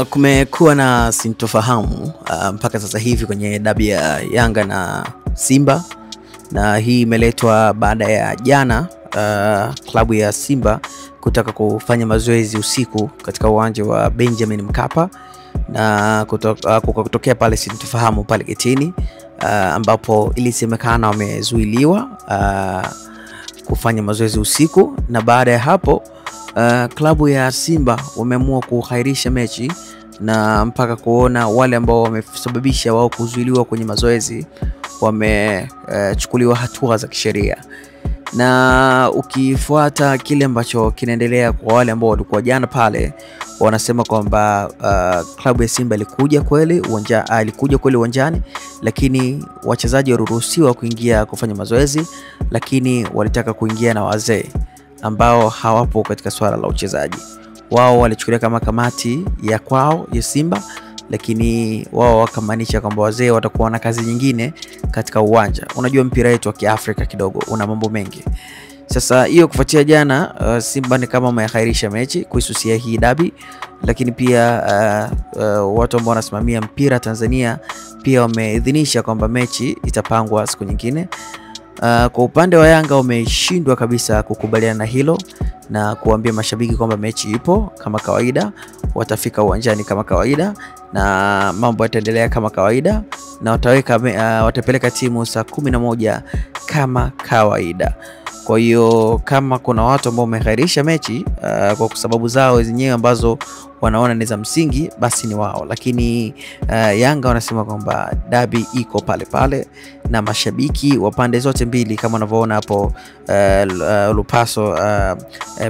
Kumekuwa na sintofahamu mpaka sasa hivi kwenye dabi ya Yanga na Simba, na hii imeletwa baada ya jana klabu ya Simba kutaka kufanya mazoezi usiku katika uwanja wa Benjamin Mkapa, na kutokea pale sintofahamu pale getini, ambapo ilisemekana wamezuiliwa kufanya mazoezi usiku, na baada ya hapo klabu ya Simba wameamua kukhairisha mechi, na mpaka kuona wale ambao wamesababisha wao kuzuiliwa kwenye mazoezi wamechukuliwa hatua za kisheria. Na ukifuata kile ambacho kinaendelea kwa wale ambao walikuwa jana pale, wanasema kwamba klabu ya Simba ilikuja kweli uwanjani, lakini wachezaji waliruhusiwa kuingia kufanya mazoezi, lakini walitaka kuingia na wazee ambao hawapo katika swala la uchezaji. Wao walichukulia kama kamati ya kwao ya Simba, lakini wao wakamaanisha kwamba wazee watakuwa na kazi nyingine katika uwanja. Unajua mpira wetu wa Kiafrika kidogo una mambo mengi. Sasa hiyo kufuatia jana, Simba ni kama wamekhairisha mechi kuisusia hii dabi, lakini pia watu ambao wanasimamia mpira Tanzania pia wameidhinisha kwamba mechi itapangwa siku nyingine. Kwa upande wa Yanga wameshindwa kabisa kukubaliana na hilo na kuambia mashabiki kwamba mechi ipo kama kawaida, watafika uwanjani kama kawaida na mambo yataendelea kama kawaida, na watapeleka timu saa 11 kama kawaida. Kwa hiyo kama kuna watu ambao wamekhairisha mechi kwa sababu zao zenyewe ambazo wanaona ni za msingi, basi ni wao, lakini Yanga wanasema kwamba dabi iko pale pale, na mashabiki wa pande zote mbili kama unavyoona hapo Lupaso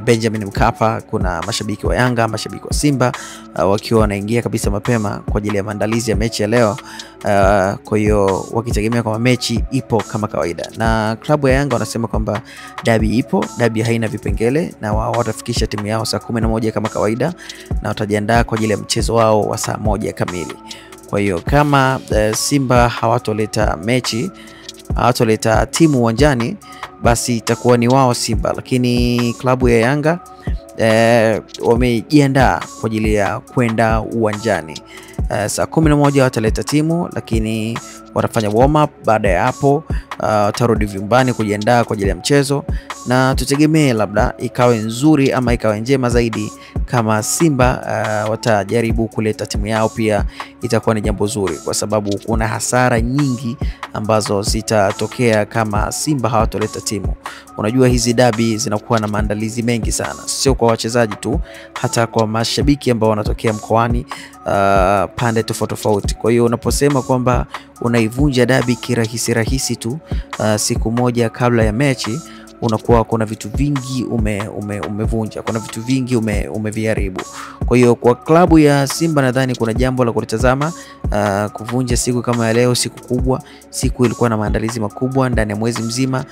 Benjamin Mkapa, kuna mashabiki wa Yanga, mashabiki wa Simba wakiwa wanaingia kabisa mapema kwa ajili ya maandalizi ya mechi ya leo. Kwa hiyo wakitegemea kwamba mechi ipo kama kawaida, na klabu ya Yanga wanasema kwamba dabi ipo, dabi haina vipengele, na wao watafikisha timu yao saa 11 kama kawaida, na watajiandaa kwa ajili ya mchezo wao wa saa 1 kamili. Kwa hiyo kama Simba hawatoleta timu uwanjani, basi itakuwa ni wao Simba, lakini klabu ya Yanga wamejiandaa kwa ajili ya kwenda uwanjani. Saa 11 wataleta timu, lakini watafanya warm up. Baada ya hapo watarudi vyumbani kujiandaa kwa ajili ya mchezo, na tutegemee labda ikawe nzuri ama ikawe njema zaidi kama Simba watajaribu kuleta timu yao, pia itakuwa ni jambo zuri, kwa sababu kuna hasara nyingi ambazo zitatokea kama Simba hawatoleta timu. Unajua hizi dabi zinakuwa na maandalizi mengi sana, sio kwa wachezaji tu, hata kwa mashabiki ambao wanatokea mkoani pande tofauti. Kwa hiyo unaposema kwamba unaivunja dabi kirahisi tu siku moja kabla ya mechi, unakuwa kuna vitu vingi umevunja, kuna vitu vingi umeviharibu. Kwa hiyo kwa klabu ya Simba nadhani kuna jambo la kulitazama, kuvunja siku kama ya leo, siku kubwa, siku ilikuwa na maandalizi makubwa ndani ya mwezi mzima,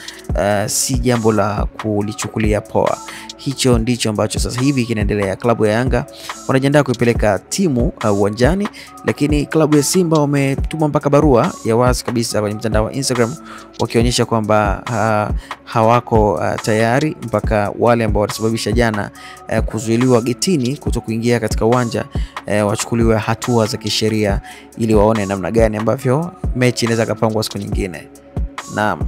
si jambo la kulichukulia poa. Hicho ndicho ambacho sasa hivi kinaendelea. Klabu ya Yanga wanajiandaa kuipeleka timu uwanjani, lakini klabu ya Simba wametuma mpaka barua ya wazi kabisa kwenye mtandao wa Instagram wakionyesha kwamba hawako tayari mpaka wale ambao walisababisha jana kuzuiliwa getini kutokuingia katika uwanja wachukuliwe hatua za kisheria, ili waone namna gani ambavyo mechi inaweza kupangwa siku nyingine. Naam.